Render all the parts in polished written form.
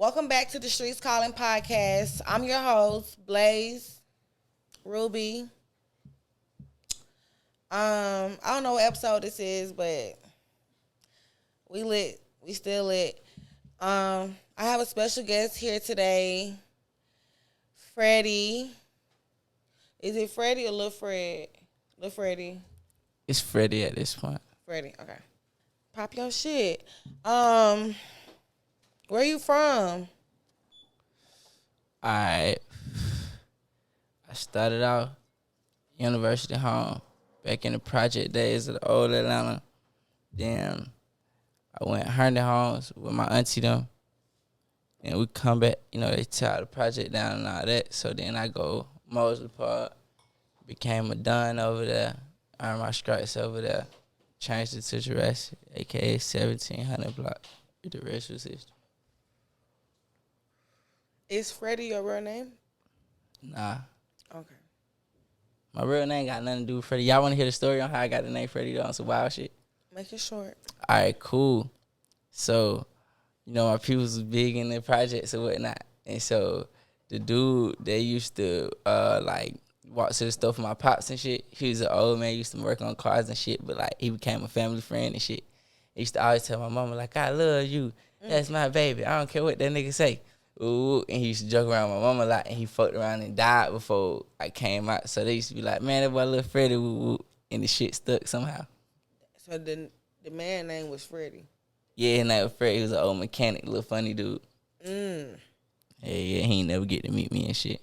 Welcome back to the Streets Calling podcast. I'm your host, Blaze Ruby. I don't know what episode this is, but we lit. We still lit. I have a special guest here today, Freddy. Is it Freddy or Lil Fred? Lil Freddy. It's Freddy at this point. Freddy. Okay. Pop your shit. Where you from? I started out university home back in the project days of the old Atlanta. Then I went Herndon homes with my auntie them. And we come back, they tear the project down and all that. So then I go Mosley Park, became a Don over there, earned my stripes over there, changed it to Jurassic, a.k.a. 1700 block. The rest was history. Is Freddy your real name? Nah. Okay. My real name got nothing to do with Freddy. Y'all want to hear the story on how I got the name Freddy though, on some wild shit? Make it short. All right, cool. So, my people was big in the projects and whatnot. And so the dude that used to, walk to the store for my pops and shit, he was an old man, used to work on cars and shit, but, he became a family friend and shit. He used to always tell my mama, I love you. That's my baby. I don't care what that nigga say. Ooh, and he used to joke around with my mama a lot, and he fucked around and died before I came out. So they used to be like, man, that boy Lil Freddy, and the shit stuck somehow. So the man name was Freddy. Yeah, his name was Freddy. He was an old mechanic, little funny dude. Yeah, he ain't never get to meet me and shit.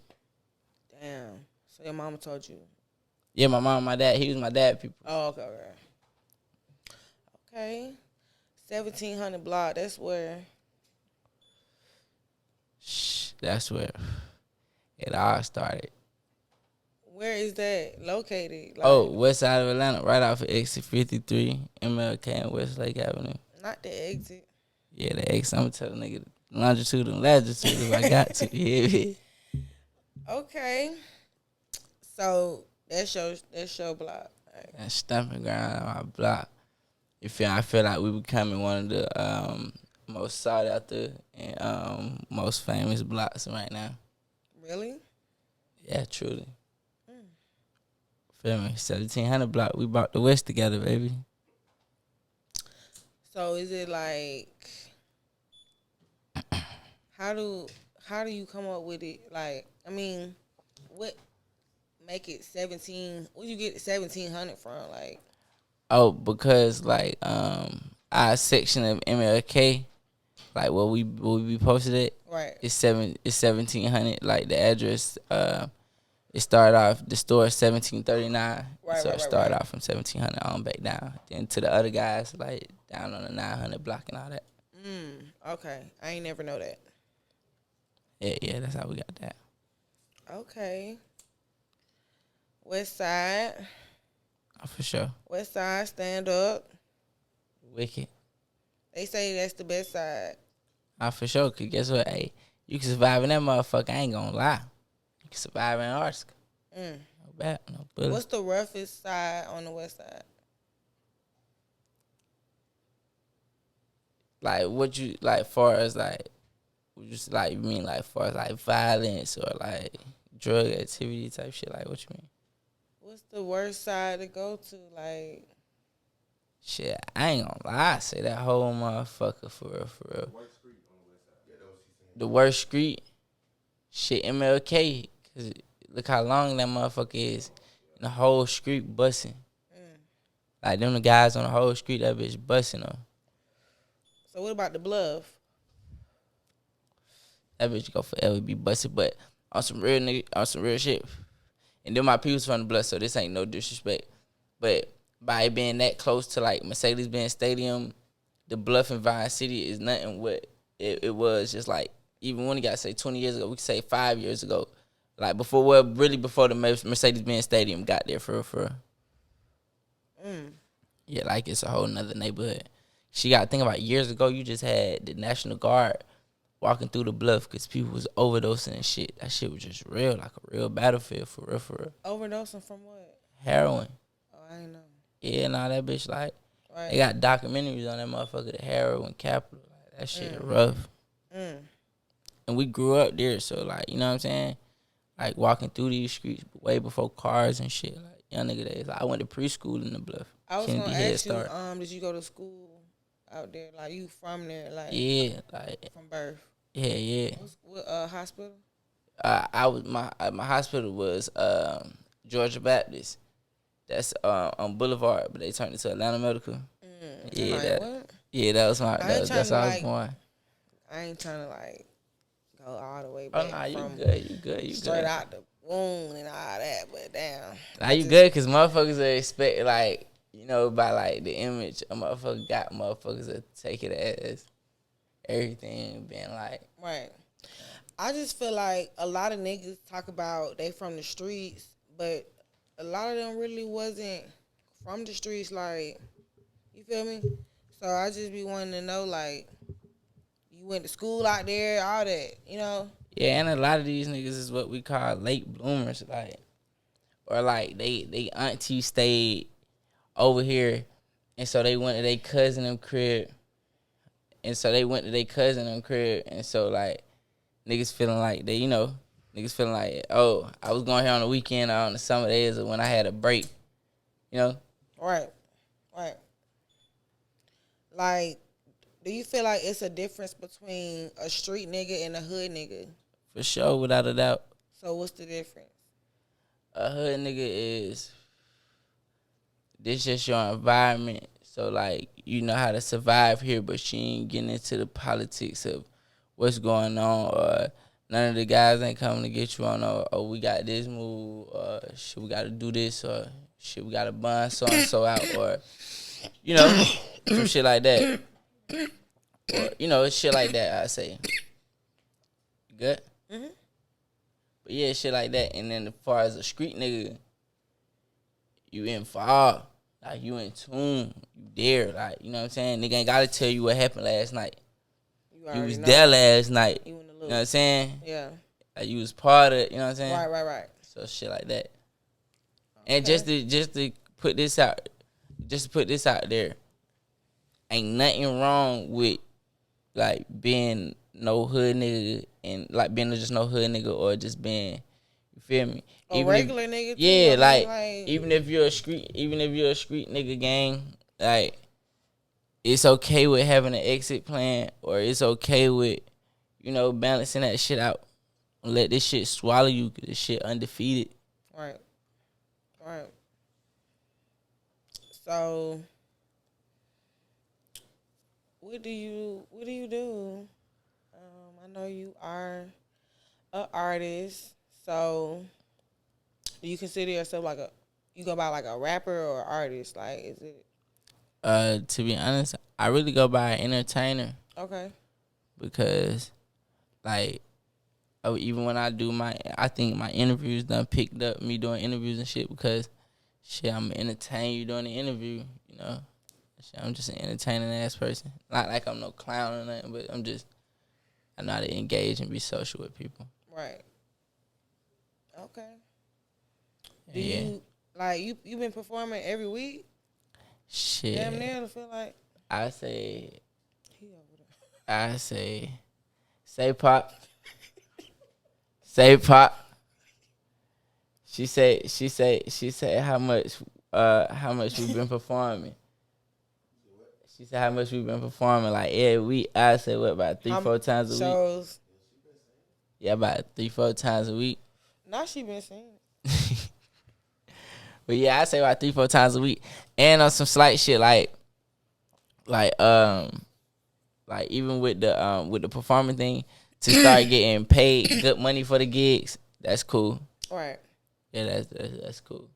Damn. So your mama told you? Yeah, my mom and my dad, he was my dad people. Oh, okay. Okay. 1700 block, that's where? That's where it all started. Where is that located? West side of Atlanta, right off of exit 53, MLK and Westlake Avenue. Not the exit. Yeah, the exit. I'm going to tell the nigga longitude and latitude if I got to. Yeah. Okay. So that's your block. Right. That stomping ground on my block. You feel? I feel like we becoming one of the most sought after and most famous blocks right now. Really? Yeah, truly. Feel me? 1700 block. We brought the West together, baby. So is it how do you come up with it? What make it 17? Where you get 1700 from? Because our section of MLK, where we be posted at, right? It's 1700. Like the address, it started off the store 1739. Right, so right, it started right. off from 1700 on back down. Then to the other guys, down on the 900 block and all that. Okay. I ain't never know that. Yeah, that's how we got that. Okay. West Side. Oh, for sure. West Side, stand up. Wicked. They say that's the best side. Oh, for sure. Cause guess what? Hey, you can survive in that motherfucker. I ain't gonna lie. You can survive in Antarctica. No bad, no bullet. What's the roughest side on the west side? What you far as you mean far as violence or drug activity type shit? What you mean? What's the worst side to go to? Shit, I ain't gonna lie. I say that whole motherfucker for real. The worst street on the west side. Yeah, that was he saying. The worst street? Shit, MLK. Cause look how long that motherfucker is. And the whole street busting. Them the guys on the whole street, that bitch busting them. So what about the Bluff? That bitch go forever be busted, but on some real shit. And then my people's from the Bluff, so this ain't no disrespect. But by it being that close to Mercedes-Benz Stadium, the Bluff in Vine City is nothing what it was just even when you got to say 20 years ago, we could say 5 years ago. Before the Mercedes-Benz Stadium got there for real. Yeah, it's a whole nother neighborhood. She got to think about years ago, you just had the National Guard walking through the Bluff because people was overdosing and shit. That shit was just real, a real battlefield for real. Overdosing from what? Heroin. Oh, I ain't know. Yeah, that bitch right. They got documentaries on that motherfucker, the heroin capital. That shit rough. and we grew up there. So like, you know what I'm saying? Like walking through these streets way before cars and shit. Like young nigga days. Like, I went to preschool in the Bluff. I was Kennedy gonna Head ask you, Start. did you go to school out there? Like you from there, like Yeah, like from birth? yeah. What hospital? I was my hospital was Georgia Baptist. That's on Boulevard, but they turned it to Atlanta Medical. Yeah, like, that. what? Yeah, that was my. That's how I was like, born. I ain't trying to like go all the way Oh back nah, you from good, you straight good. out the womb and all that, but damn. Nah, you good, cause motherfuckers are expect like, you know, by like the image a motherfucker got, motherfuckers to take it as everything being like. Right. I just feel like a lot of niggas talk about they from the streets, but a lot of them really wasn't from the streets. Like, you feel me? So I just be wanting to know, like, you went to school out there, all that, you know? Yeah, and a lot of these niggas is what we call late bloomers, like, or like they auntie stayed over here, and so they went to their cousin them crib, and so like niggas feeling like they, you know, niggas feeling like, oh, I was going here on the weekend or on the summer days or when I had a break, you know? Right. Like, do you feel like it's a difference between a street nigga and a hood nigga? For sure, without a doubt. So what's the difference? A hood nigga is, this just your environment. So, like, you know how to survive here, but you ain't getting into the politics of what's going on, or none of the guys ain't coming to get you on, oh, we got this move, or shit, we got to do this, or shit, we got to bun so-and-so out, or, you know, some shit like that. Or, you know, shit like that, I say. Good? Mm-hmm. But yeah, shit like that. And then as far as a street nigga, you involved. Like, you in tune. You there. Like, you know what I'm saying? Nigga ain't got to tell you what happened last night. You was there last night. You know what I'm saying? Yeah. Like, you was part of it. You know what I'm saying? Right. So shit like that. Okay. And just to put this out, there, ain't nothing wrong with like being no hood nigga and like being just no hood nigga, or just being, you feel me? A regular nigga too. Yeah, like even if you're a street nigga gang, like it's okay with having an exit plan, or it's okay with, you know, balancing that shit out. Let this shit swallow you, 'cause this shit undefeated. Right. So what do you do? I know you are an artist, so do you consider yourself like you go by like a rapper or artist? Like, is it? To be honest, I really go by entertainer. Okay. Because, like, even when I do I think my interviews done picked up me doing interviews and shit, because shit, I'm entertaining you doing the interview, you know. Shit, I'm just an entertaining ass person. Not like I'm no clown or nothing, but I know how to engage and be social with people. Right. Okay. Do you like you been performing every week? Shit. Damn near, I feel like. I say say pop. Say pop. She say how much we've been performing. She said how much we've been performing, like every week. I say what, about 3-4 times a shows? week. Yeah, about 3-4 times a week. Now she been singing. But yeah, I say about 3-4 times a week. And on some slight shit like even with the performing thing, to start getting paid good money for the gigs, that's cool. Right. Yeah, that's cool.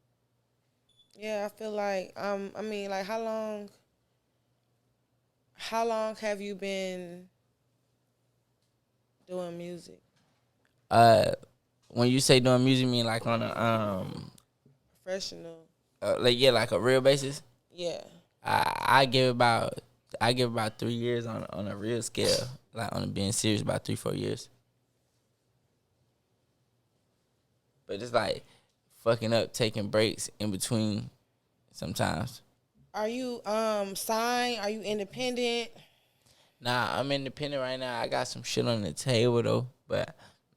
Yeah, I feel like I mean, like how long have you been doing music? When you say doing music, you mean like on a Professional. like a real basis? Yeah. I give about 3 years on a real scale, like on being serious, about 3-4 years. But it's like fucking up, taking breaks in between sometimes. Are you signed? Are you independent? Nah, I'm independent right now. I got some shit on the table though, But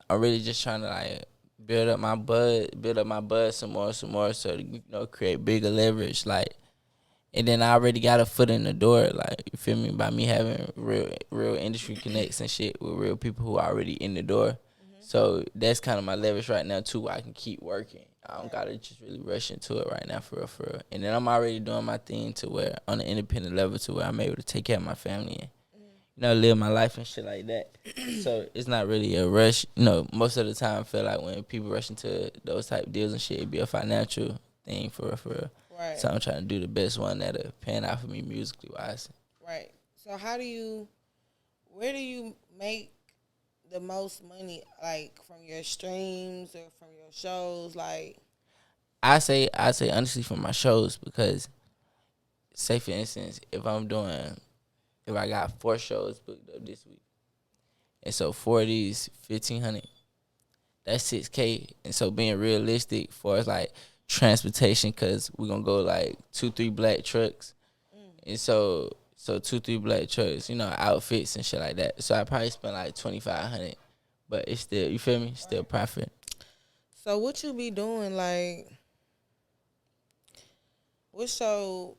I'm really just trying to like build up my buzz some more, so to, create bigger leverage, like. And then I already got a foot in the door, like, you feel me, by me having real industry connects and shit with real people who are already in the door. So that's kind of my leverage right now too, where I can keep working. I don't gotta just really rush into it right now, for real, for real. And then I'm already doing my thing to where, on an independent level, to where I'm able to take care of my family and, live my life and shit like that. So it's not really a rush. Most of the time I feel like when people rush into those type of deals and shit, it be a financial thing, for real, for real. Right. So I'm trying to do the best one that'll pan out for me musically wise. Right. So where do you make the most money, like from your streams or from your shows? Like, I say honestly from my shows, because say for instance, if I got 4 shows booked up this week, and so 4 of these 1,500, that's 6K. And so being realistic for us, like transportation, because we're gonna go like 2-3 black trucks, and so 2-3 black trucks, outfits and shit like that. So I probably spend like 2,500, but it's still, you feel me, still profit. so what you be doing? Like, what's your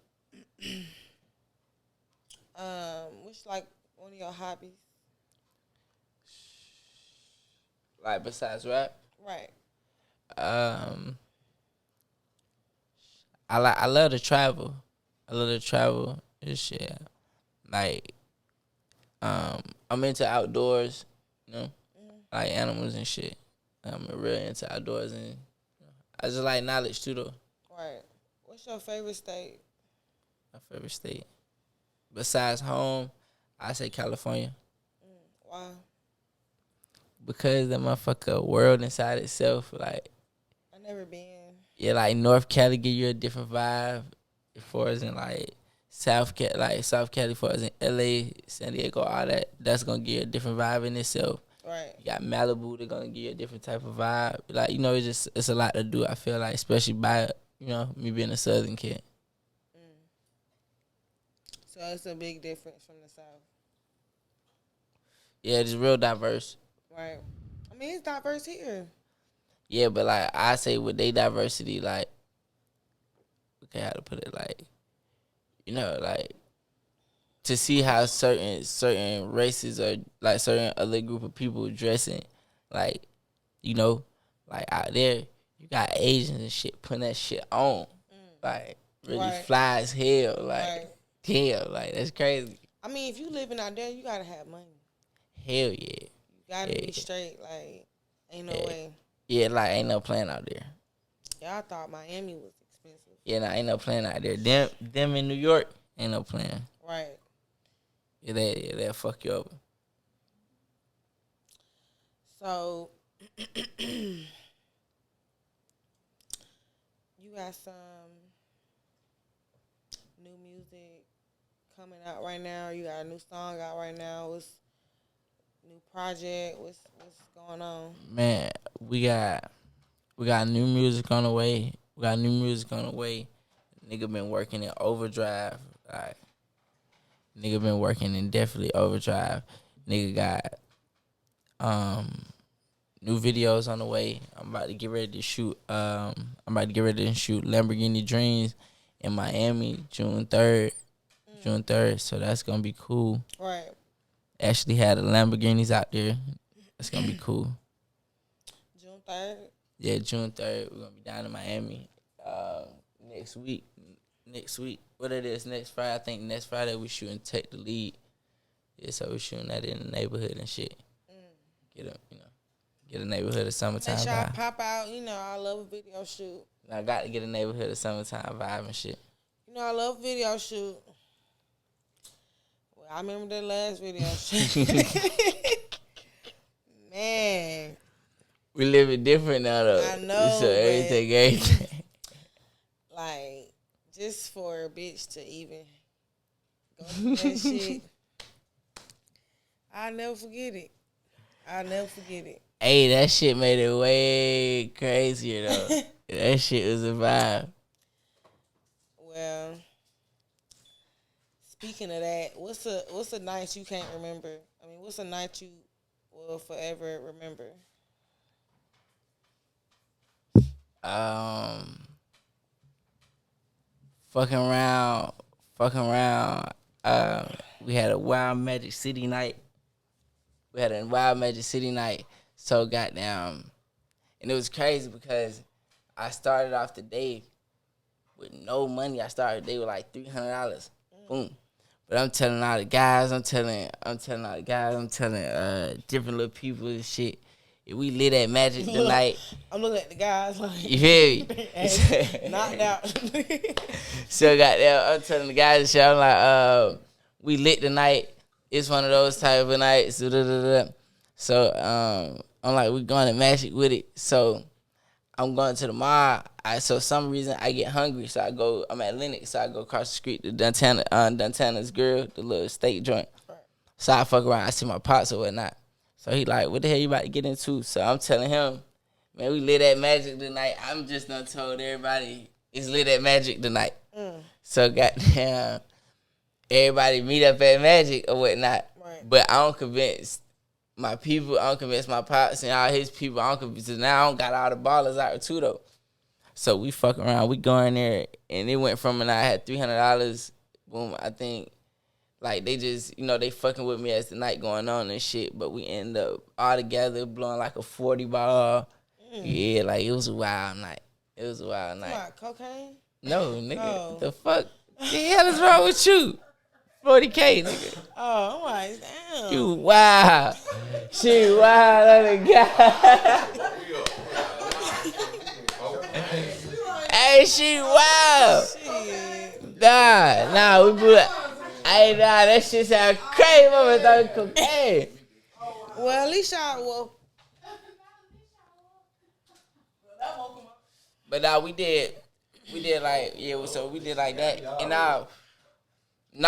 what's like one of your hobbies? Like besides rap, Right. um, I love to travel. I love to travel and shit. Like, I'm into outdoors, like animals and shit. I'm real into outdoors, and I just like knowledge too, though. Right. What's your favorite state? My favorite state, besides home, I say California, Why? because that motherfucker world inside itself. Like, I never been. yeah, like North Cali give you a different vibe, as far as in like South Cali, for as in LA, San Diego, all that. That's gonna give you a different vibe in itself. Right. You got Malibu, they're gonna give you a different type of vibe. Like, it's a lot to do, I feel like, especially by, me being a Southern kid. So it's a big difference from the South. Yeah, it's real diverse. Right. I mean, it's diverse here. Yeah, but like I say with they diversity, like, okay, how to put it, like, like, to see how certain races, or like certain other group of people dressing, like, like out there, you got Asians and shit putting that shit on, like, really Right. fly as hell, like, Right. damn, like, that's crazy. I mean, if you living out there, you gotta have money. Hell yeah. You gotta Yeah. be straight. Like, ain't no Yeah. way. Yeah, like, ain't no plan out there. Y'all thought Miami was expensive. Yeah, nah, ain't no plan out there. Them in New York, ain't no plan. Right. Yeah, they'll fuck you over. So you got some new music coming out right now. You got a new song out right now. What's new project? What's going on? Man, we got new music on the way. Nigga been working in overdrive. Like, nigga been working in definitely overdrive. Nigga got new videos on the way. I'm about to get ready to shoot Lamborghini Dreams in Miami June 3rd. So that's gonna be cool. Right. Actually had the Lamborghinis out there. That's gonna be cool. June 3rd. Yeah, June 3rd. We're gonna be down in Miami next week. What it is, next Friday. I think next Friday we shooting Take the Lead. Yeah, so we're shooting that in the neighborhood and shit. Get a neighborhood of summertime Let y'all vibe. pop out. I love a video shoot. I got to get a neighborhood of summertime vibe and shit. I love video shoot. Well, I remember the last video shoot. Man. We living different now, though. I know, So everything. Like, just for a bitch to even go through that shit, I'll never forget it. Hey, that shit made it way crazier, though. That shit was a vibe. Well, speaking of that, what's a night you can't remember? I mean, what's a night you will forever remember? Um, fucking around, fucking around. We had a Wild Magic City night. We had a Wild Magic City night. So goddamn, and it was crazy because I started off the day with no money. I started the day with like $300. Boom. But I'm telling all the guys, I'm telling different little people and shit. If we lit at Magic tonight, I'm looking at the guys like you feel me? knocked out. So goddamn, I'm telling the guys and shit. I'm like, we lit tonight. It's one of those type of nights. So I'm like, we going to Magic with it. So I'm going to the mall. So some reason I get hungry, so I'm at Lenox, so I go across the street to Duntana's girl, the little steak joint. So I fuck around, I see my pops or whatnot. So he like, what the hell you about to get into? So I'm telling him, man, we lit at Magic tonight. I'm just done told everybody it's lit at Magic tonight. So goddamn, everybody meet up at Magic or whatnot. Right. But I don't convince my people, I don't convince my pops and all his people. I don't convince, now I don't got all the ballers out too though. So we fuck around, we go in there, and it went from when I had $300, boom, I think, like they just, they fucking with me as the night going on and shit, but we end up all together blowing like a 40 ball. Yeah, like it was a wild night. What, cocaine? No, nigga, the fuck? The hell is wrong with you? 40K, nigga. Oh, I'm like, damn. You wild. She wild on the guy. Hey, she wild. Shit. Nah, we blew it. Hey, that shit sound crazy. Mama thought cocaine. Well, at least y'all, But we did like, so we did like that. And now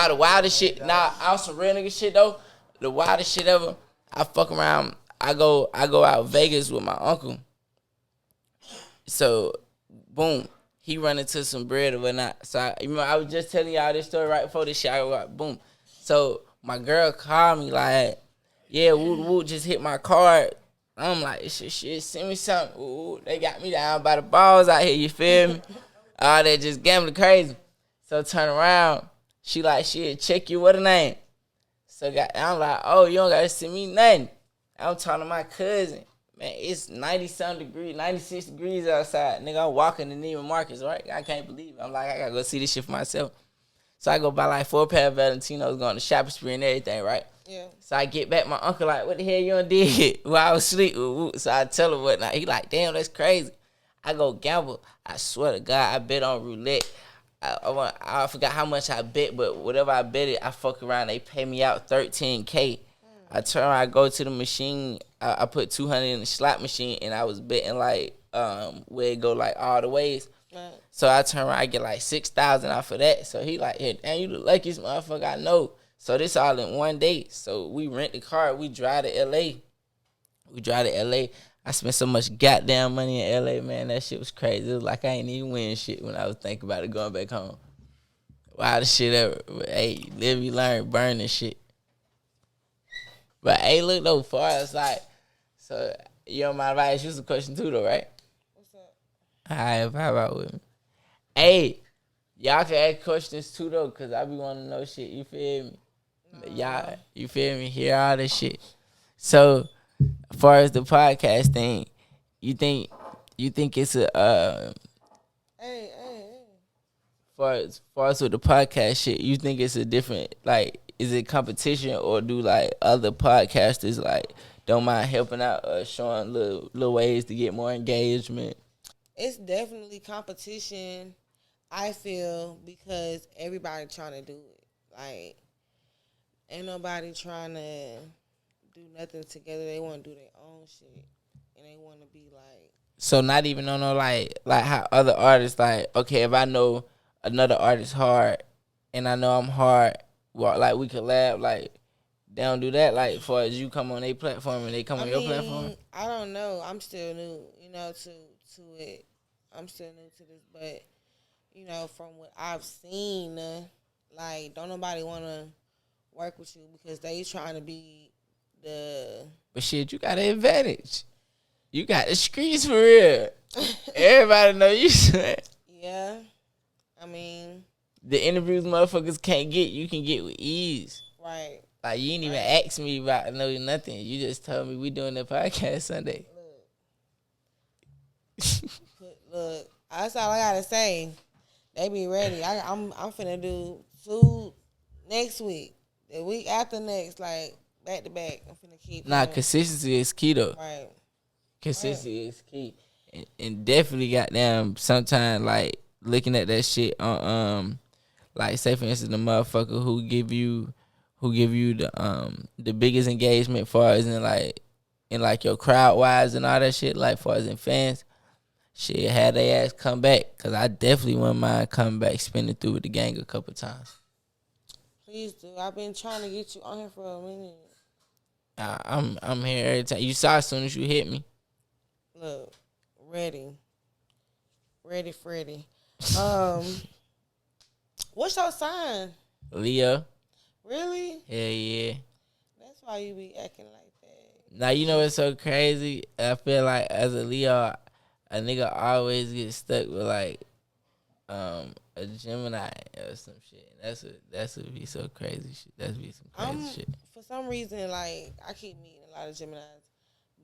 the wildest shit, I was some real nigga shit though. The wildest shit ever, I fuck around, I go out Vegas with my uncle. So, boom, he run into some bread or whatnot. So, I was just telling y'all this story right before this shit. I go out, boom. So, my girl called me like, yeah, woo, just hit my card. I'm like, shit, send me something. Ooh, they got me down by the balls out here, you feel me? All that just gambling crazy. So, turn around. She like, shit, check you, what a name. So, I'm like, oh, you don't got to send me nothing. I'm talking to my cousin. Man, it's 90-something degrees, 96 degrees outside. Nigga, I'm walking to Neiman Marcus, right? I can't believe it. I'm like, I gotta go see this shit for myself. So I go buy like 4 pair of Valentinos, going to shopping spree and everything, right? Yeah. So I get back, my uncle like, what the hell you done did while I was asleep? So I tell him whatnot. He like, damn, that's crazy. I go gamble. I swear to God, I bet on roulette. I forgot how much I bet, but whatever I bet it, I fuck around. They pay me out $13K. I turn around, I go to the machine. I put 200 in the slot machine, and I was betting like where it go like all the ways. Right. So I turn around, I get like 6,000 off of that. So he like, hey, damn, you the luckiest motherfucker I know. So this all in one day. So we rent the car, we drive to LA. I spent so much goddamn money in LA, man. That shit was crazy. It was like I ain't even win shit when I was thinking about it going back home. Wild shit ever. But, hey, live, you learn, burn and shit. But hey, look though, far as like, so you don't mind if I ask you some question too though, right? What's up? Alright, how about with me? Hey, y'all can ask questions too though, cause I be wanting to know shit. You feel me? Y'all, you feel me? Hear all this shit. So, as far as the podcast thing, you think it's a Hey. far as with the podcast shit, you think it's a different, like, is it competition, or do like other podcasters like don't mind helping out, showing little ways to get more engagement? It's definitely competition, I feel, because everybody trying to do it. Like, ain't nobody trying to do nothing together. They want to do their own shit, and they want to be like. So not even on no like how other artists, like, okay, if I know another artist hard and I know I'm hard, well, like we collab, like they don't do that, like, far as you come on their platform and they come on your platform. I don't know. I'm still new, to it. I'm still new to this, but from what I've seen, like, don't nobody want to work with you because they trying to be the But shit, you got an advantage. You got the streets for real. Everybody know you. Yeah. I mean, The interviews motherfuckers can't get, you can get with ease. right. Like, you ain't even ask me about nothing. You just told me we doing the podcast Sunday. Look, that's all I gotta say. They be ready. I'm finna do 2 next week. The week after next, like back to back. I'm finna keep. Nah, doing. consistency is key though. Right. Consistency is key. And definitely goddamn sometimes like looking at that shit on like say for instance the motherfucker who give you the biggest engagement far as in like your crowd wise and all that shit, like far as in fans, shit, had they ass come back, cause I definitely wouldn't mind coming back spinning through with the gang a couple times. Please do. I've been trying to get you on here for a minute. I'm here every time. You saw as soon as you hit me. Look, ready, Freddy. What's your sign? Leo. Really? Hell yeah. That's why you be acting like that. Now you know what's so crazy? I feel like as a Leo, a nigga always get stuck with like a Gemini or some shit. That's would be so crazy shit. That's be some crazy shit. For some reason, like I keep meeting a lot of Geminis,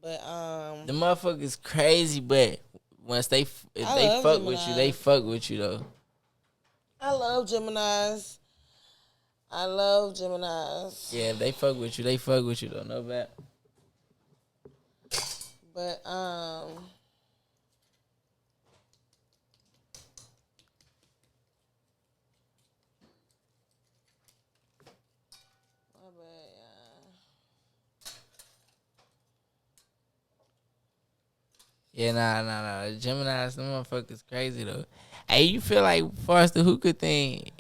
but the motherfuckers crazy, but once if they fuck Geminis with you, they fuck with you though. I love Geminis. Yeah, if they fuck with you, they fuck with you though. No bad. But yeah, nah. Gemini, some motherfuckers crazy though. Hey, you feel like far as the hookah thing?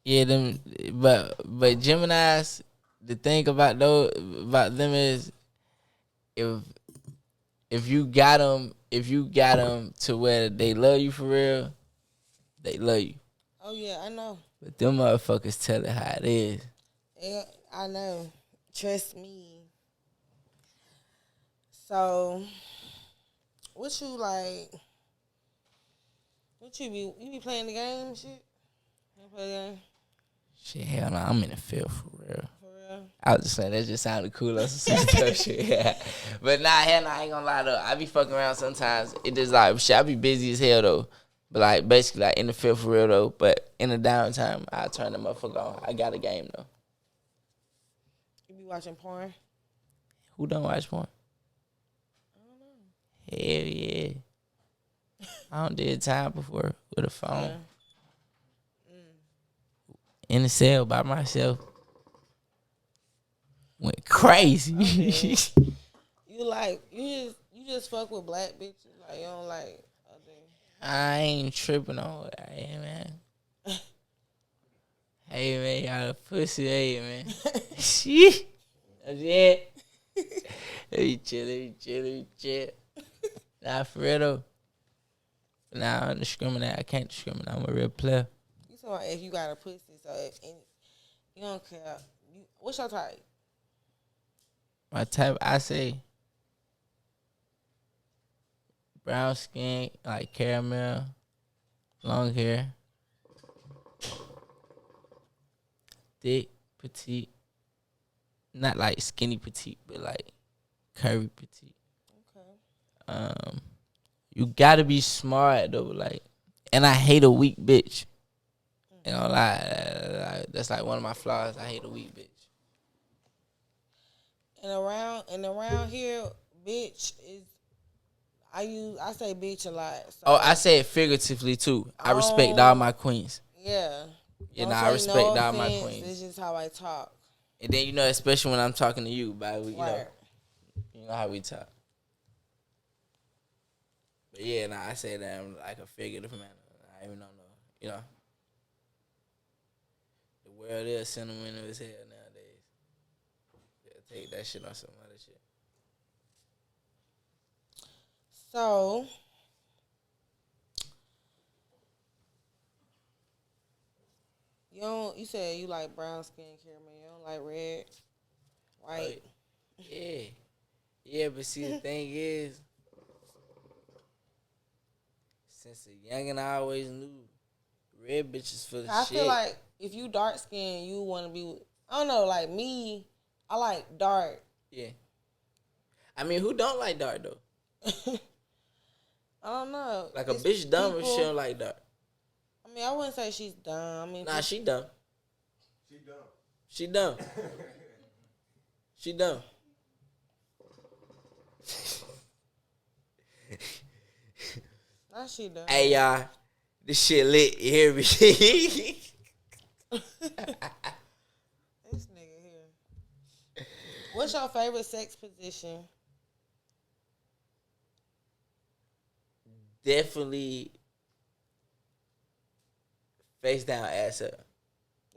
Yeah, but Geminis, the thing about them is if you got them to where they love you for real, they love you. Oh yeah, I know. But them motherfuckers tell it how it is. Yeah, I know. Trust me. So, what you like? What you be playing the game? Shit. You play the game? Shit, hell no, I'm in the field for real. For real? I was just saying that just sounded cool or some stuff shit. Yeah. But nah, hell no, I ain't gonna lie though. I be fucking around sometimes. It just like shit, I be busy as hell though. But like basically like in the field for real though. But in the downtime, I turn the motherfucker on. I got a game though. You be watching porn? Who don't watch porn? I don't know. Hell yeah. I don't did time before with a phone. Yeah. In the cell by myself. Went crazy. Okay. you just fuck with black bitches, like you don't like other. I ain't tripping on what I am, man. Hey man, y'all a pussy, hey man. Shit. That's it. Let me chill. Nah, for real though. Nah, I don't discriminate. I can't discriminate. I'm a real player. You talking about if you got a pussy, so you don't care. What's your type? My type, I say brown skin, like caramel, long hair, thick, petite. Not like skinny petite, but like curvy petite. Okay. You gotta be smart though, like, and I hate a weak bitch. You know, that's like one of my flaws. I hate a weak bitch. And around here, bitch is I say bitch a lot. So. Oh, I say it figuratively too. I respect all my queens. Yeah. You know, I respect all my queens. It's just how I talk. And then, you know, especially when I'm talking to you, but you know how we talk. But yeah, nah, I say that in like a figurative manner. I even don't know, you know. The world is sentimental as hell nowadays. Yeah, take that shit on some other shit. So, you said you like brown skin, caramel. You don't like red, white. Yeah. Yeah, but see, the thing is, since a youngin', I always knew red bitches for the I shit. feel like if you dark skinned, you want to be. I don't know, like me. I like dark. Yeah. I mean, who don't like dark, though? I don't know. Like, a It's bitch dumb if she people- don't like dark. I mean, I wouldn't say she's dumb. I mean, Nah, she dumb. She dumb. She dumb. She dumb. not she dumb. Hey, y'all. This shit lit. You hear me? This nigga here. What's your favorite sex position? Definitely face down, ass up.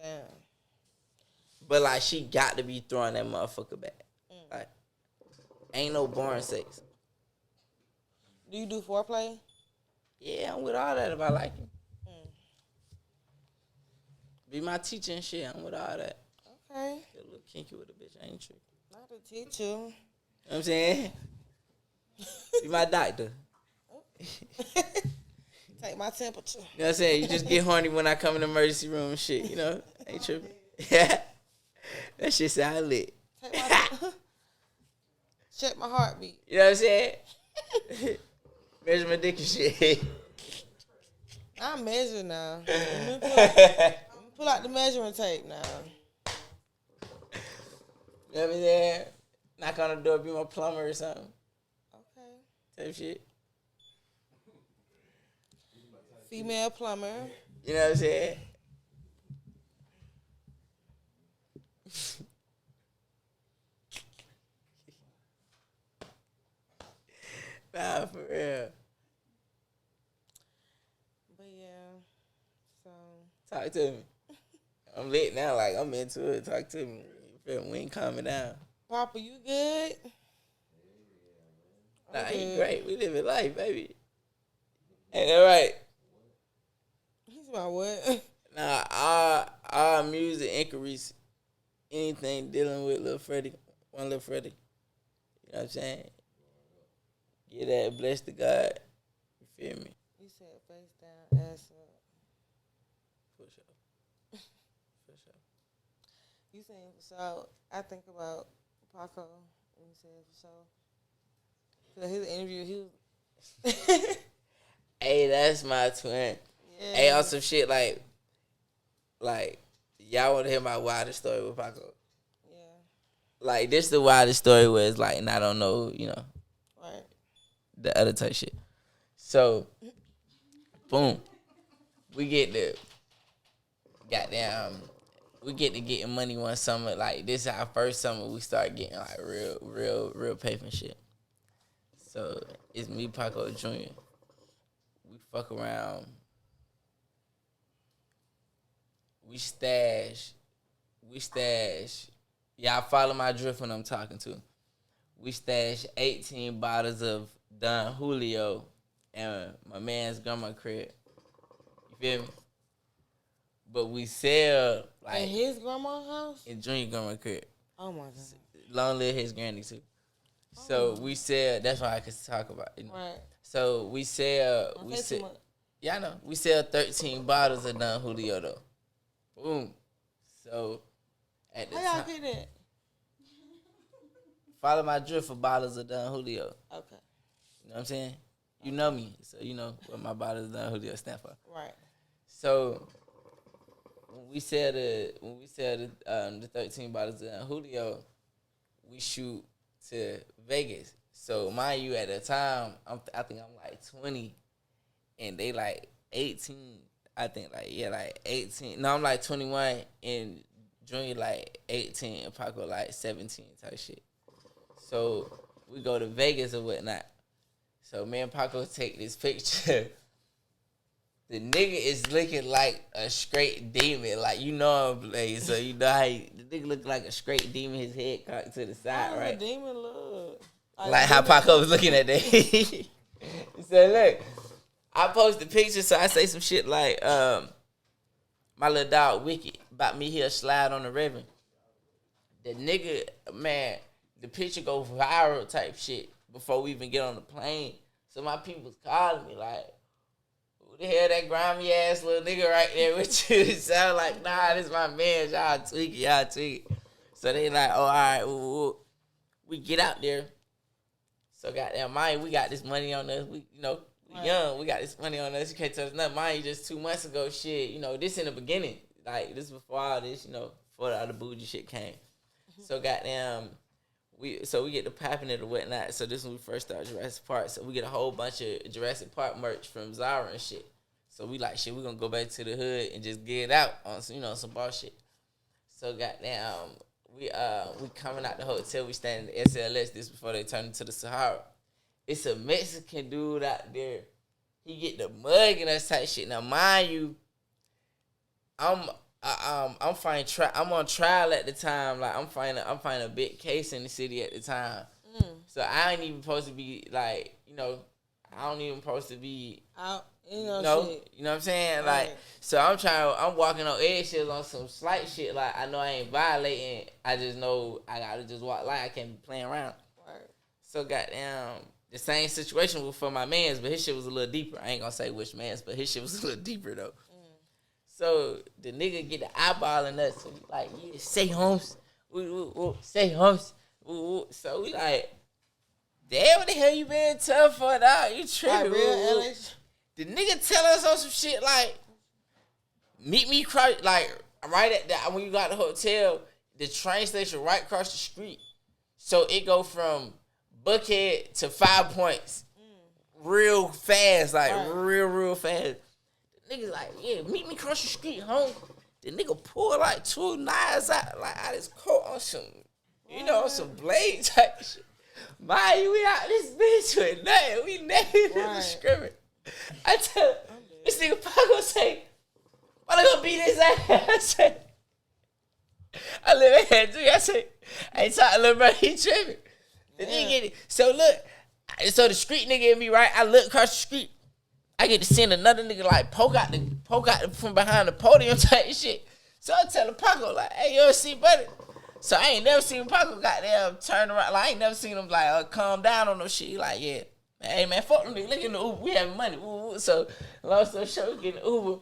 Damn. But, like, she got to be throwing that motherfucker back. Like, ain't no boring sex. Do you do foreplay? Yeah, I'm with all that if I like it. Be my teacher and shit. I'm with all that. Okay. Get a little kinky with a bitch. I ain't tripping. Not to teach you. You know what I'm saying? Be my doctor. Take my temperature. You know what I'm saying? You just get horny when I come in the emergency room and shit. You know? Ain't tripping. Yeah. That shit sound lit. Take my check my heartbeat. You know what I'm saying? Measure my dick and shit. I measure now. Pull out the measuring tape now. You know what I'm saying? Knock on the door, be my plumber or something. Okay. Type shit. Female plumber. You know what I'm saying? Nah, for real. But yeah, so Talk to me. I'm lit now. Like, I'm into it. Talk to me. You feel me? We ain't calming down. Papa, you good? Nah, I'm he good. great. We living life, baby. Ain't that right? He's about what? Nah, our music inquiries, anything dealing with Lil Freddy, one Lil Freddy. You know what I'm saying? Get that, bless to God. You feel me? You said face down, ass up. For sure. For sure. You saying for sure? I think about Paco when you said for sure. Cause his interview, he was. Hey, that's my twin. Yeah. Hey, on some shit like y'all want to hear my wildest story with Paco? Yeah. Like, this the wildest story where it's like, and I don't know, you know, Right. the other type shit. So, boom, we get to getting money one summer. Like, this is our first summer we start getting like real paper and shit. So it's me, Paco Jr. We fuck around. We stash. Y'all follow my drift when I'm talking to. We stash 18 bottles of Don Julio and my man's grandma crib. You feel me? But we sell like In his grandma's house? in Junior grandma crib. Oh my god. Long live his granny too. So we sell. That's why I could talk about it. You know? Right. So we sell. My We face sell. too much. Yeah, I know. We sell 13 bottles of Don Julio though. Boom. So at the How y'all time, get that? follow my drift for bottles of Don Julio. Okay. You know what I'm saying? You know me, so you know what my bottles of Don Julio stand for. Right. So when we sell the 13 bottles of Don Julio, we shoot to Vegas. So mind you, at the time, I think I'm like 20, and they like 18. I think like 18. No, I'm like 21, and Junior like 18, and Paco like 17 type shit. So we go to Vegas or whatnot. So me and Paco take this picture. The nigga is looking like a straight demon. Like, you know him, like, so you know how the nigga look like a straight demon, his head cocked to the side, How right? does a demon look? Like how Paco was looking at that. He said, look, I posted pictures, so I say some shit like, my little dog Wicked, about me here slide on the ribbon. The nigga, man, the picture go viral type shit before we even get on the plane. So my people was calling me like, who the hell that grimy ass little nigga right there with you? So I was like, nah, this my man. Y'all tweaking. So they like, oh, all right, ooh. We get out there. So goddamn, mind we got this money on us. We, we young. We got this money on us. You can't tell us nothing. Mind you, just 2 months ago, shit. This in the beginning. Like, this before all this, before all the bougie shit came. So goddamn, we get the popping it or whatnot. So this when we first started Jurassic Park. So we get a whole bunch of Jurassic Park merch from Zara and shit. So we like, shit, we gonna go back to the hood and just get it out on some, some bullshit. So goddamn, we coming out the hotel. We standing in the SLS. This before they turn into the Sahara. It's a Mexican dude out there. He get the mug and that type shit. Now mind you, I'm on trial at the time. Like I'm fighting a big case in the city at the time. So I ain't even supposed to be like, I don't even supposed to be out. Shit. You know what I'm saying? Right. Like, so I'm walking on eggshells on some slight shit. Like I know I ain't violating. I just know I gotta just walk like I can't be playing around. Right. So goddamn, the same situation was for my mans, but his shit was a little deeper. I ain't gonna say which mans, but his shit was a little deeper though. So the nigga get the eyeballing us. So he like, yeah, say Holmes. Say Holmes. So we like, damn, what the hell you been tough for, dog? You tripping. Like, the nigga tell us on some shit like, meet me like right at that when you got the hotel, the train station right across the street. So it go from Buckhead to 5 Points real fast, like real fast. Niggas like, yeah, meet me across the street, home. The nigga pull like 2 knives out, like out his coat on some, some blade type shit. My, we out this bitch with nothing. We naked in the scrimmage. I tell this nigga Paco say, "What I gonna beat his ass?" I live ahead too. I say, I ain't talking little bro. He tripping. The nigga get it. So look, so the street nigga in me, right? I look across the street. I get to send another nigga like poke out from behind the podium type shit. So I tell the Paco like, hey, you ever see buddy? So I ain't never seen Paco goddamn turn around. Like I ain't never seen him like calm down on no shit. He like, yeah, hey man, fuck them niggas. Look in the Uber. We having money. So long story short, we get in the Uber.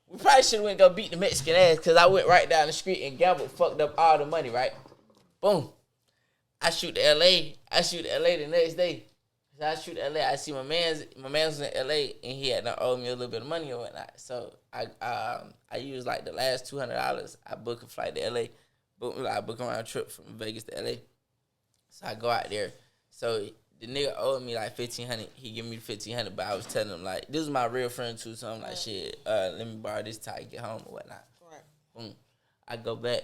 We probably should have went go beat the Mexican ass because I went right down the street and gambled, fucked up all the money. Right, boom. I shoot to LA. The next day. So I shoot LA. I see my man's was in LA and he had to owe me a little bit of money or whatnot. So I used like the last $200. I book a flight to LA. I book a round trip from Vegas to LA. So I go out there. So the nigga owed me like $1,500. He give me $1,500, but I was telling him like this is my real friend too. So I'm like shit. Let me borrow this till I get home or whatnot. Right. Boom. I go back.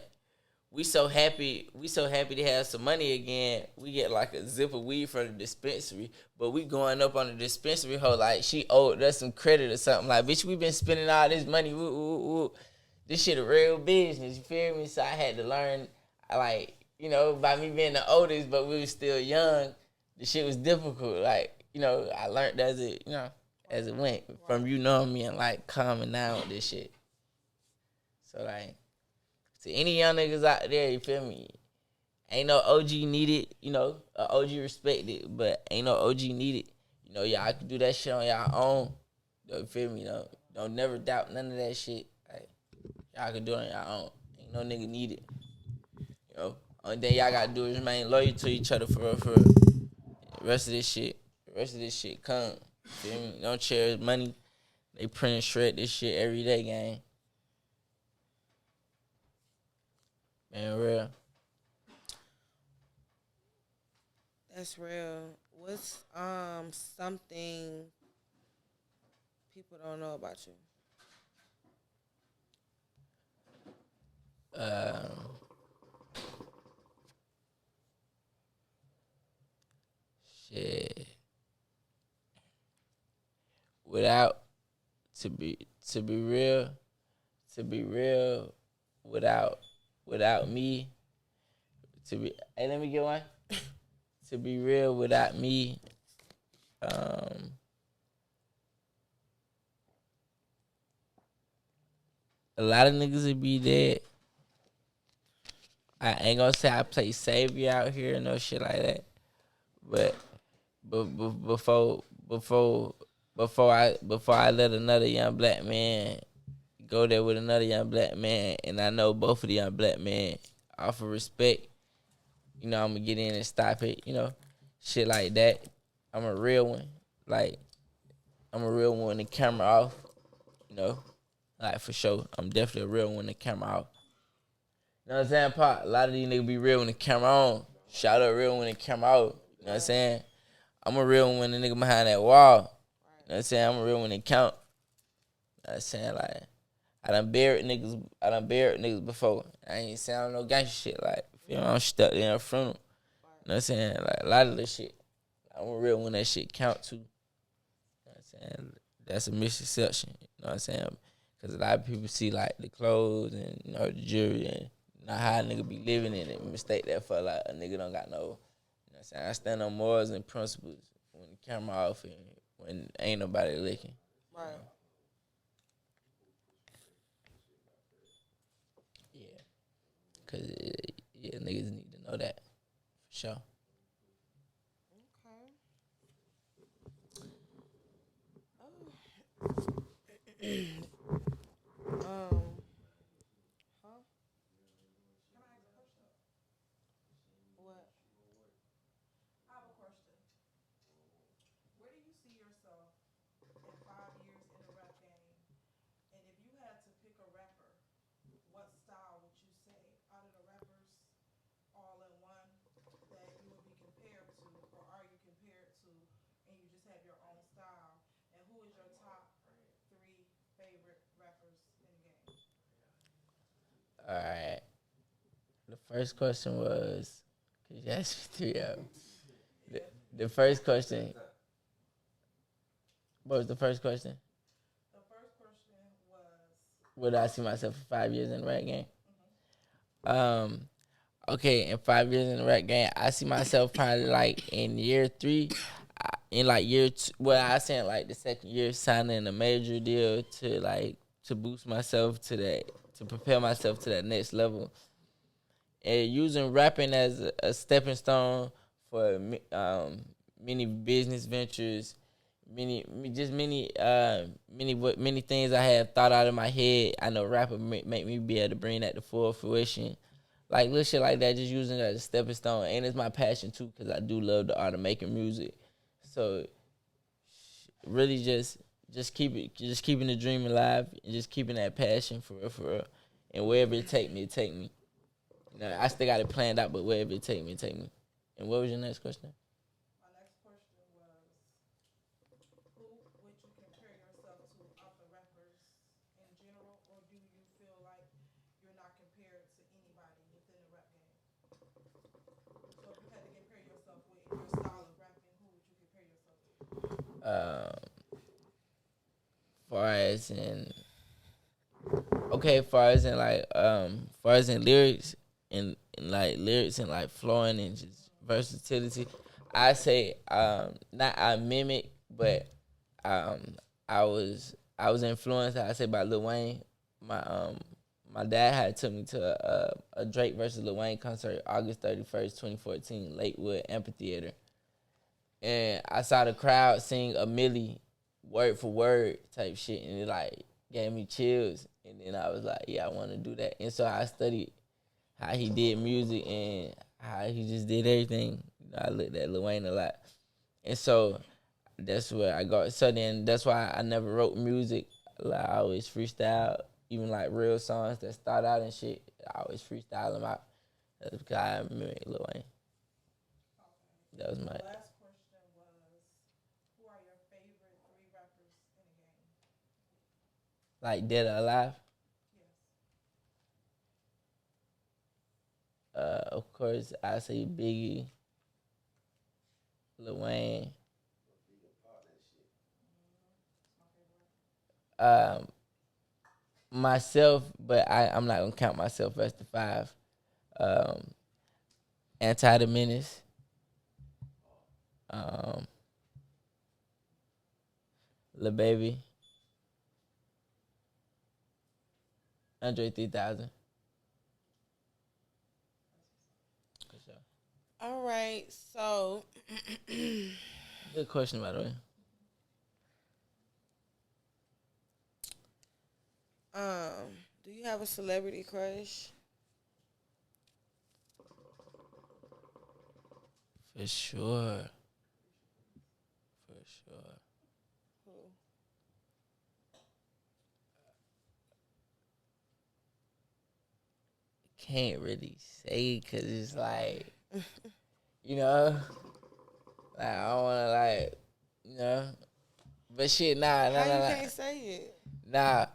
We so happy to have some money again. We get like a zip of weed from the dispensary, but we going up on the dispensary hoe like she owed us some credit or something. Like, bitch, we been spending all this money. This shit a real business, you feel me? So I had to learn, like, by me being the oldest, but we was still young, the shit was difficult. Like, I learned as it went from knowing me and like calming down with this shit. So like, to any young niggas out there, you feel me? Ain't no OG needed, a OG respected, but ain't no OG needed. Y'all can do that shit on y'all own. You feel me? Don't never doubt none of that shit. Like, y'all can do it on y'all own. Ain't no nigga needed. Only thing y'all gotta do is remain loyal to each other for the rest of this shit come. Feel me? Don't cherish money. They print and shred this shit every day, gang. Man, real. That's real. What's something people don't know about you? Shit. To be real, without me, hey, let me get one. To be real, without me, a lot of niggas would be dead. I ain't gonna say I play savior out here, no shit like that. But before I let another young black man go there with another young black man, and I know both of the young black men offer respect, I'm gonna get in and stop it, shit like that. I'm a real one. Like, I'm a real one when the camera off, you know. Like, for sure. I'm definitely a real one when the camera off. You know what I'm saying, Pop? A lot of these niggas be real when the camera on. Shout out real when the camera out. You know what I'm saying? I'm a real one when the nigga behind that wall. You know what I'm saying? I'm a real one that count. You know what I'm saying? Like, I done buried niggas before. I ain't saying no gangster shit. Like, I'm stuck there in front of them. You know what I'm saying? Like, a lot of this shit. I'm a real one that shit count too. You know what I'm saying? That's a misconception. You know what I'm saying? Because a lot of people see, like, the clothes and, the jewelry and how a nigga be living in it and mistake that for, like, a nigga don't got no, you know what I'm saying? I stand on morals and principles when the camera off and when ain't nobody looking. Right. Yeah. Because, niggas need to know that. For sure. Okay. Huh? What? I have a question. Where do you see yourself in 5 years in the rap game? And if you had to pick a rapper, what style would you say out of the rappers all in one that you would be compared to, or are you compared to, and you just have your own style? And who is your top three favorite rappers in the game? All right. The first question was, because you asked me three of them. The first question, what was the first question? The first question was, Where do I see myself in 5 years in the rap game? mm-hmm. Okay, in 5 years in the rap game, I see myself probably like in year 3, in like year 2. Well, I say in like the second year, signing a major deal to boost myself to that, to prepare myself to that next level, and using rapping as a stepping stone for many business ventures, many things I have thought out of my head. I know rap would make me be able to bring that to full fruition. Like little shit like that, just using it as a stepping stone, and it's my passion too, cause I do love the art of making music. So really, just keeping the dream alive, and just keeping that passion for real, and wherever it take me, it take me. I still got it planned out, but wherever it take me, it take me. And what was your next question? My next question was, who would you compare yourself to of the rappers in general, or do you feel like you're not compared to anybody within the rap game? So if you had to compare yourself with in your style of rapping, who would you compare yourself to? Um, far as in far as in far as in lyrics and like flowing and just versatility, I say not I mimic, but um I was influenced, I say, by Lil Wayne. My dad had took me to a Drake versus Lil Wayne concert August 31st, 2014, Lakewood Amphitheater. And I saw the crowd sing a Millie word for word type shit, and it like gave me chills. And then I was like, yeah, I want to do that. And so I studied how he did music and how he just did everything. I looked at Lil Wayne a lot, and so that's where I got. So then that's why I never wrote music. Like, I always freestyle, even like real songs that start out and shit. I always freestyle them out. That's because I remember Lil Wayne. Okay. That was My my last question was, who are your favorite three rappers in the game? like dead or alive. Yes. Of course, I say Biggie, Lil Wayne. It's my favorite Um, Myself, but I'm not gonna count myself as the 5. Um, Anti the Menace. Um, Lil Baby. Andre 3000. All right, so Good question, by the way. do you have a celebrity crush? For sure. For sure. Who? Can't really say because it's like, you know, like, I don't want to, like, you know. But shit, How you can't say it? nah.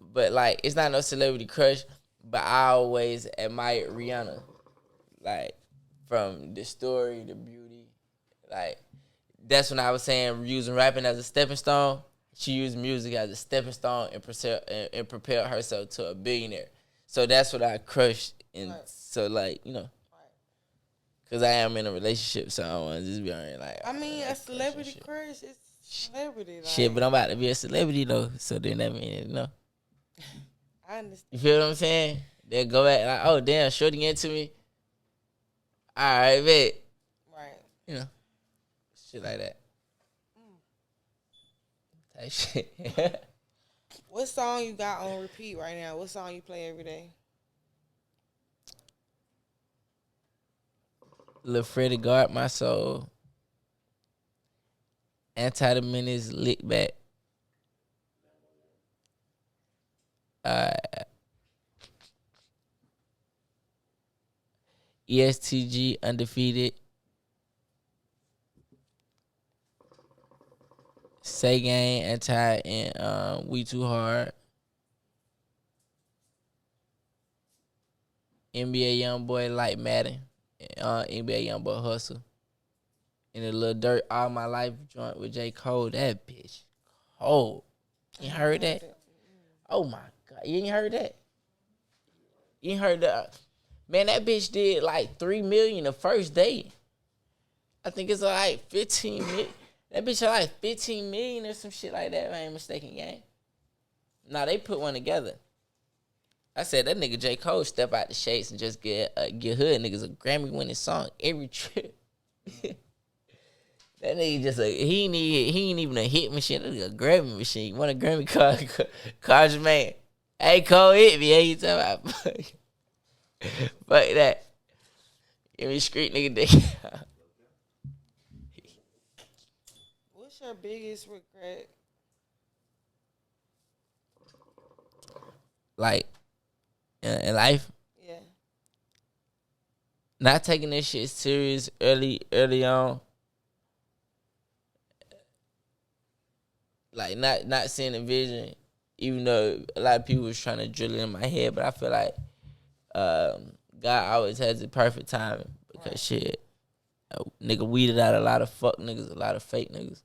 But, like, it's not no celebrity crush, but I always admired Rihanna. Like, from the story, the beauty. Like, that's when I was saying using rapping as a stepping stone. She used music as a stepping stone and prepared herself to a billionaire. So that's what I crushed. And Right. so, like, you know, because I am in a relationship, so I don't want to just be on here like, I mean, like, a celebrity shit. crush is celebrity. Like, Shit, but I'm about to be a celebrity, though. So then that means, you know. I understand. You feel what I'm saying? They'll go back like, oh, damn, Shorty into me. All right, bet. Right. You know, shit like that. Type shit. What song you got on repeat right now? What song you play every day? Lil Freddy guard my soul. Anti the menace lick back. Uh, ESTG undefeated. Say Gang anti and We Too Hard. NBA Youngboy Light Madden. NBA Youngboy Hustle. And a little dirt all my life joint with J. Cole. That bitch cold. You heard that? Oh my god. You ain't heard that? You ain't heard that? Man, that bitch did like 3 million the first day. I think it's like 15 million. That bitch had like 15 million or some shit like that, if I ain't mistaken, gang. Nah, they put one together. I said that nigga J. Cole step out the shades and just get hood niggas a Grammy winning song every trip. That nigga just he ain't even a hit machine. That nigga a Grammy machine. Won a Grammy cars man. Hey Cole hit me. Hey, you talking about fuck that. Give me street nigga dick. What's your biggest regret? Like in life, Yeah. not taking this shit serious early on. Like not seeing a vision, even though a lot of people was trying to drill it in my head, but I feel like God always has the perfect timing because Right. shit, nigga weeded out a lot of fuck niggas, a lot of fake niggas.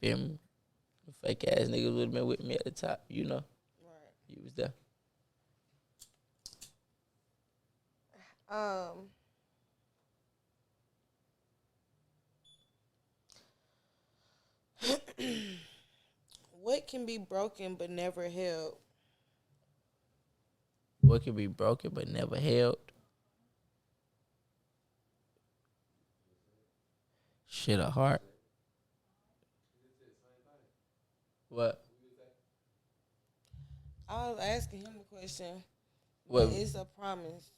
Feel me? The fake ass niggas would have been with me at the top, you know. Right. You was there. Um. What can be broken but never held? What could be broken but never held? Shit, a heart. What? I was asking him a question. What? What is a promise?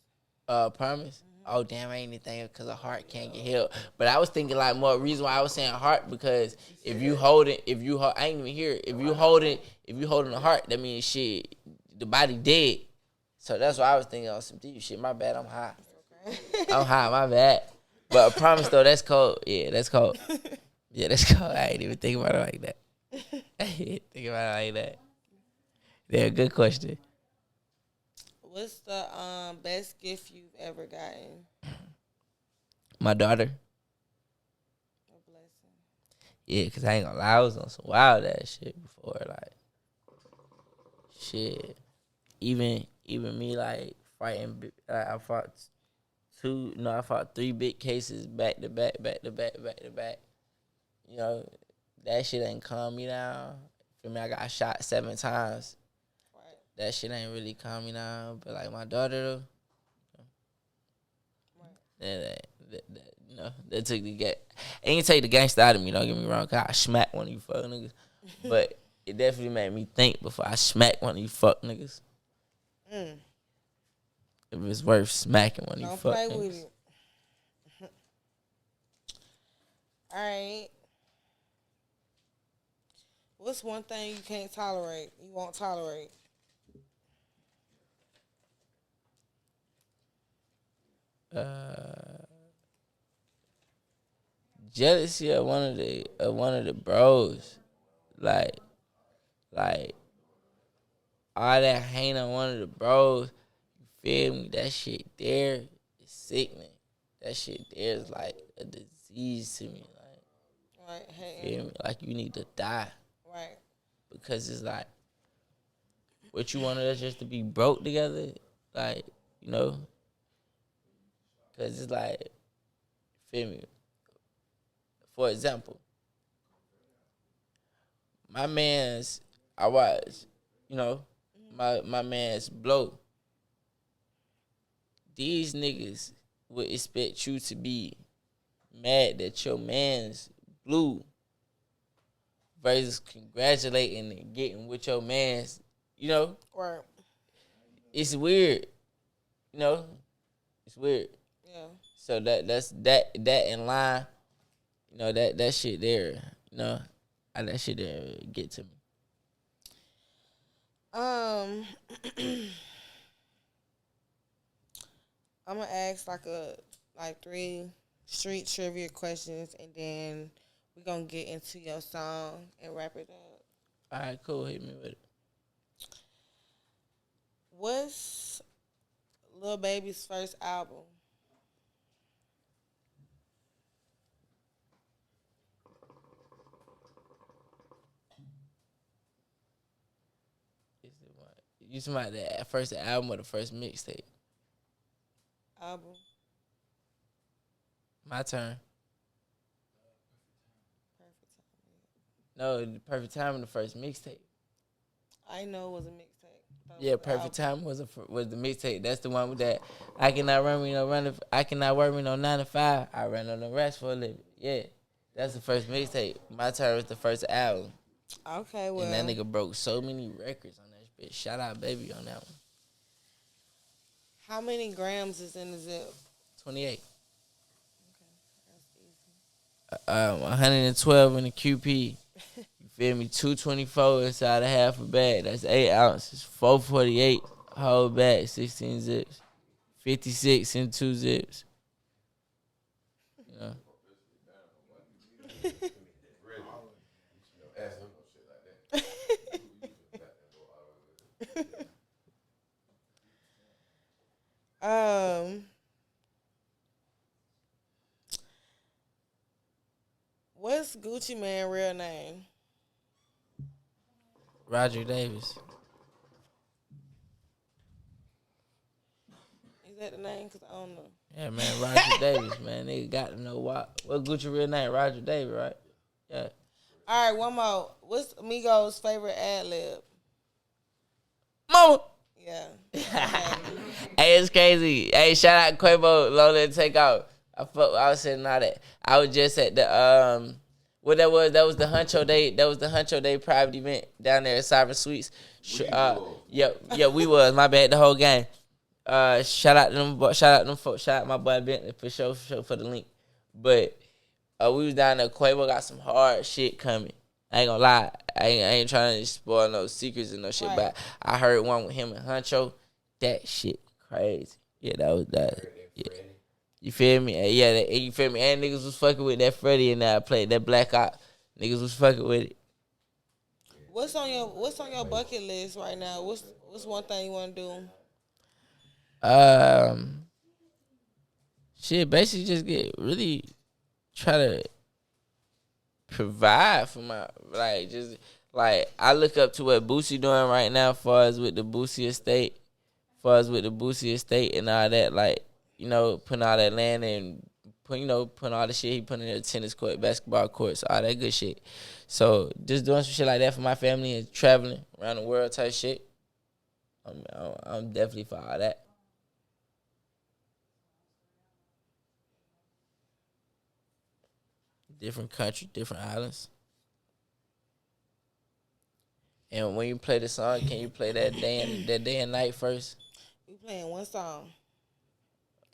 Promise. Oh damn, I ain't even thinking because a heart can't get healed. But I was thinking like more reason why I was saying heart because if you hold it, I ain't even here. If you holding the heart, that means shit, the body dead. So that's why I was thinking on some deep shit. My bad, I'm high. Okay. I'm high, my bad. But a promise though, that's cold. Yeah, that's cold. Yeah, that's cold. I ain't even think about it like that. I ain't think about it like that. Yeah, good question. What's the best gift you've ever gotten? My daughter. A blessing. Yeah, because I ain't gonna lie, I was on some wild ass shit before. Like, shit. Even me, like, fighting. I fought I fought 3 big cases back to back, back to back, back to back. You know, that shit ain't calm me down. For me, I got shot 7 times. Right. That shit ain't really calm me down. But, like, my daughter, though, Right. That took the gang. Ain't take the gangster out of me. Don't get me wrong. 'Cause I smack one of you fuck niggas, but it definitely made me think before I smack one of you fuck niggas. If it's worth smacking one of you Don't fuck play niggas. with it. All right. What's one thing you can't tolerate? You won't tolerate? Jealousy of one of the bros, like all that hate on one of the bros. You feel me? That shit there is sickening. That shit there is like a disease to me. Like, Right. feel me? Like you need to die Right. because it's like what you wanted us just to be broke together, like you know, because it's like feel me. For example, my man's I watch, you know, my man's blow. These niggas would expect you to be mad that your man's blue versus congratulating and getting with your man's, you know, Right. it's weird. You know, it's weird. Yeah. So that in line, you know, that shit there, you know, that shit there get to me. I'm gonna ask like 3 street trivia questions, and then we're gonna get into your song and wrap it up. All right, cool. Hit me with it. What's Lil Baby's first album? You talking about the first album or the first mixtape? Album. My turn. Perfect Time. No, the Perfect Time in the first mixtape. I know it was a mixtape. Yeah, Perfect Time was the mixtape. That's the one with that. I cannot work me no 9 to 5. I ran on the rest for a living. Yeah, that's the first mixtape. My turn was the first album, Okay, well. and that nigga broke so many records on that bitch. Shout out Baby on that one. How many grams is in the zip? 28. That's easy. 112 in the QP. You feel me? 224 inside a half a bag. That's 8 ounces. 448 whole bag, 16 zips. 56 in 2 zips. You know. Ask him no shit like that. What's Gucci Man real name? Roger Davis. Is that the name? Cause I don't know. Yeah, man, Roger Davis, man. Nigga got to know what Gucci real name? Roger Davis, right? Yeah. All right, one more. What's Migo's favorite ad lib? Mama. Yeah. Hey, it's crazy. Hey, shout out Quavo, Lola and Takeout. I was saying all that. I was just at the what that was the Huncho Day. That was the Huncho Day private event down there at Sovereign Suites. Yeah, we was. My bad, the whole gang. Shout out to them. Shout out them folks. Shout out my boy Bentley for sure for the link. But we was down there. Quavo got some hard shit coming. I ain't gonna lie. I ain't trying to spoil no secrets and no shit. Right. But I heard one with him and Huncho. That shit crazy. Yeah, that was that. Yeah. You feel me? Yeah, you feel me? And niggas was fucking with that Freddy and I played that Black Ops. Niggas was fucking with it. What's on your bucket list right now? What's one thing you want to do? Shit, basically just try to provide for my I look up to what Boosie doing right now, far as with the Boosie estate, and all that, like, you know, putting all that land and putting all the shit he put in the tennis court, basketball courts, all that good shit. So just doing some shit like that for my family and traveling around the world type shit. I'm definitely for all that. different country, different islands. And when you play the song, can you play that day and night first? We playing one song.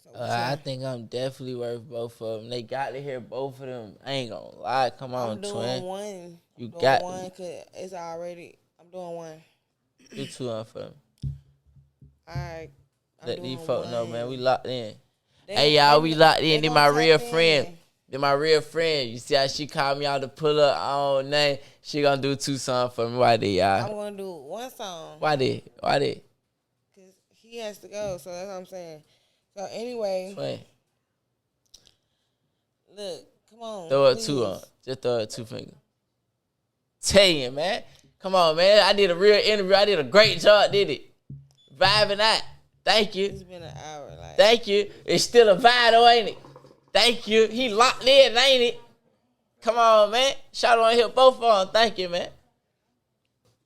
So I think I'm definitely worth both of them. They got to hear both of them. I ain't gonna lie. Come on, I'm doing twin. one. You I'm got doing one because it's already. I'm doing one. do two on for me. Alright. Let these folks know, man. We locked in. They- Hey, y'all, we locked in. they They my gonna real tap in. friend. They my real friend. You see how she called me out to pull up on name? She gonna do two songs for me. Why did I'm y'all? gonna do one song. Why did? Because he has to go, so that's what I'm saying. So anyway, Twin. look, come on. Throw it please. two on. Just throw it two fingers. Tell you, man. Come on, man. I did a real interview. I did a great job, did it? Vibing out. Thank you. It's been an hour. Like, Thank you. It's still a vibe though, ain't it? Thank you. He locked in, ain't it? Come on, man. Shout out here both of them. Thank you, man.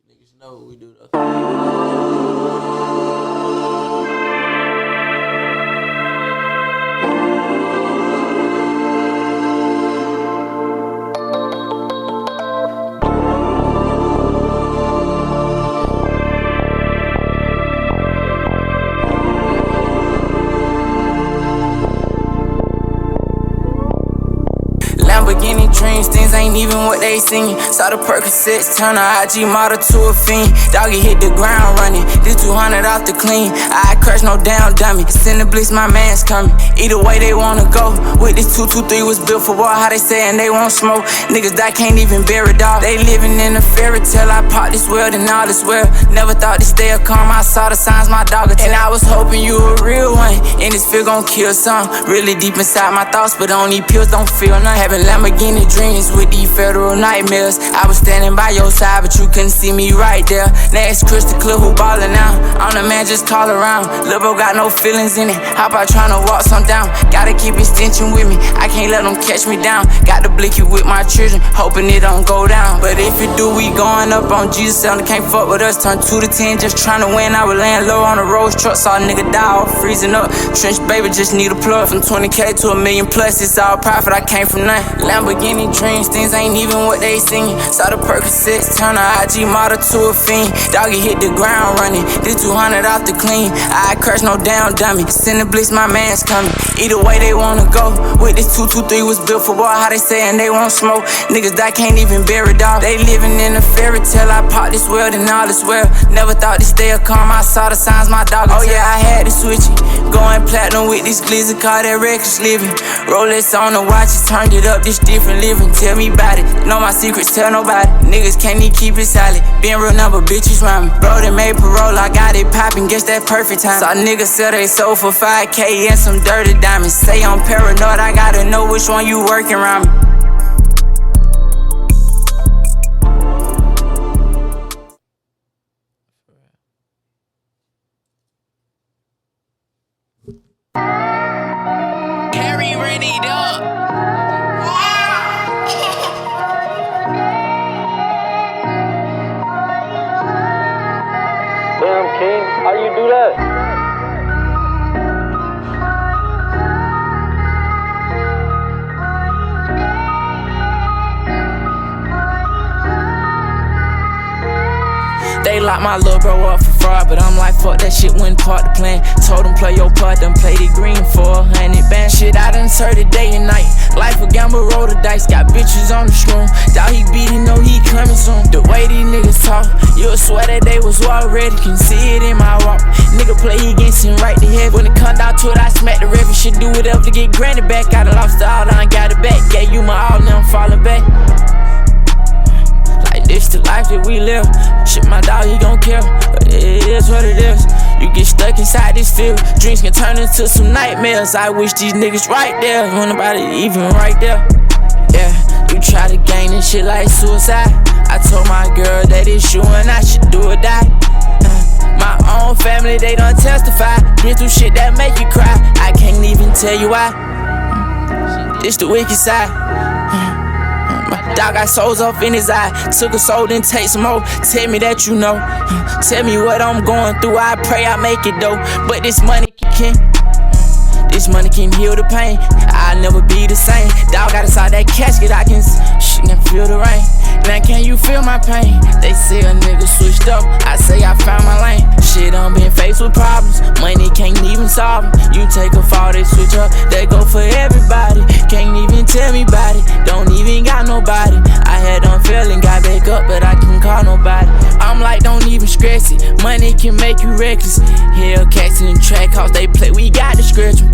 Niggas know what we do though. Lamborghini dreams, things ain't even what they singing. Saw the Percocets, turn a IG model to a fiend. Doggy hit the ground running, this 200 off the clean. I crush no damn dummy, send the blitz, my man's coming. Either way they wanna go, with this 223 was built for war. How they saying they won't smoke, niggas that can't even bear it, dog. They living in a fairy tale, I popped this world and all is well. Never thought this day would come, I saw the signs, my dog would tell. And I was hoping you a real one, and this feel gon' kill some. Really deep inside my thoughts, but on these pills don't feel none. Having Lamborghini dreams with these federal nightmares. I was standing by your side, but you couldn't see me right there. Now it's crystal clear who ballin' now. I'm the man, just call around. Lil' bro got no feelings in it. How about tryna walk some down? Gotta keep extension with me. I can't let them catch me down. Got to blicky with my children, hoping it don't go down. But if it do, we going up on Jesus. Sound can't fuck with us. Turn 2 to 10, just tryna win. I was laying low on the Rolls truck, saw a nigga die off freezing up. Trench baby just need a plug. From 20K to $1 million plus, it's all profit. I came from nothing. Lamborghini dreams, things ain't even what they singing. Saw the Percocets, turn a IG model to a fiend. Doggy hit the ground running, this 200 off the clean. I crush no damn dummy, send the blitz, my man's coming. Either way they wanna go, with this 223 was built for war. How they saying they won't smoke, niggas that can't even bear it, dog. They living in a fairy tale, I popped this world and all is well. Never thought this day would come, I saw the signs, my dog. Oh yeah, I had to switch it, going platinum with this glizzy, call that reckless living. Rolex on the watches, turned it up, this different living. Tell me about it, know my secrets, tell nobody. Niggas can't even keep it silent, being real number, bitches round me. Bro, they made parole, I got it poppin', guess that perfect time. Saw niggas sell they soul for 5K and some dirty diamonds. Say I'm paranoid, I gotta know which one you working around me. Harry ran it up. Damn, King, how you do that? They locked my little bro up for fraud, but I'm like, fuck that shit, wasn't part the plan. Told him play your part, done played it green for 100 bands. Shit, I done served it day and night. Life a gamble, roll the dice, got bitches on the scroom. Dog he beat, he know he coming soon. The way these niggas talk, you would swear that they was already, can see it in my walk. Nigga play, he gets him right to heaven. When it come down to it, I smack the ref and shit, do whatever to get granted back. I done lost it all, I done got it back. Gave you my all, now I'm falling back. Like this the life that we live. Shit, my dog, he gon' kill, but it is what it is. You get stuck inside this field, dreams can turn into some nightmares. I wish these niggas right there, when nobody even right there. Yeah, you try to gain this shit like suicide. I told my girl that it's you and I should do or die. My own family, they done testify. Been through shit that make you cry. I can't even tell you why. This the wicked side. My dog got souls up in his eye. Took a soul, then take some more. Tell me that you know. Tell me what I'm going through. I pray I make it though. But this money can. This money can heal the pain. I'll never be the same. Dog got inside that casket, I can shit and feel the rain. Now can you feel my pain? They say a nigga switched up, I say I found my lane. Shit, I'm been faced with problems, money can't even solve them. You take a fall, they switch up, they go for everybody. Can't even tell me about it, don't even got nobody. I had done failing, got back up, but I can't call nobody. I'm like, don't even stress it, money can make you reckless. Hellcats in the track house, they play, we got to scratch 'em.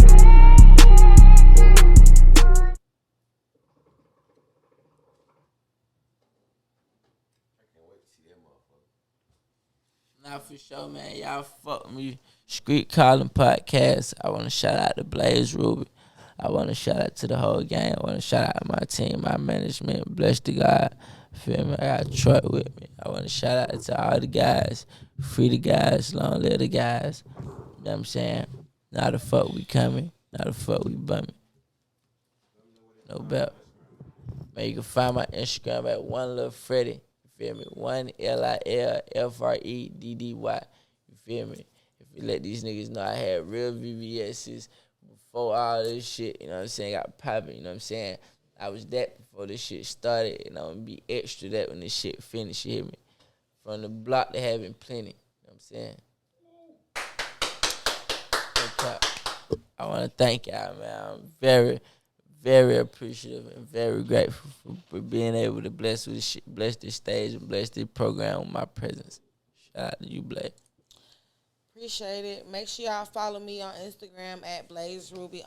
Nah, for sure, man. Y'all fuck me. Street Calling Podcast. I want to shout out to Blaze Ruby. I want to shout out to the whole gang. I want to shout out my team, my management. Bless the God. Feel me? I got Troy with me. I want to shout out to all the guys. Free the guys. Long live the guys. You know what I'm saying? Now the fuck we coming. Now the fuck we bumming. No belt. Man, you can find my Instagram at Lil Freddy. You feel me? LilFreddy. You feel me? If you let these niggas know I had real VVS's before all this shit, you know what I'm saying? Got popping, you know what I'm saying? I was that before this shit started, and I'm gonna be extra that when this shit finish, you hear me? From the block, they having plenty, you know what I'm saying? I want to thank y'all, man. I'm very, very appreciative and very grateful for being able to bless this stage and bless this program with my presence. Shout out to you, Blake. Appreciate it. Make sure y'all follow me on Instagram at BlazeRuby_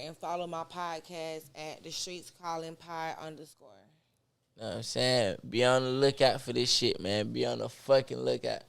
and follow my podcast at TheStreetsCalling _. You know what I'm saying? Be on the lookout for this shit, man. Be on the fucking lookout.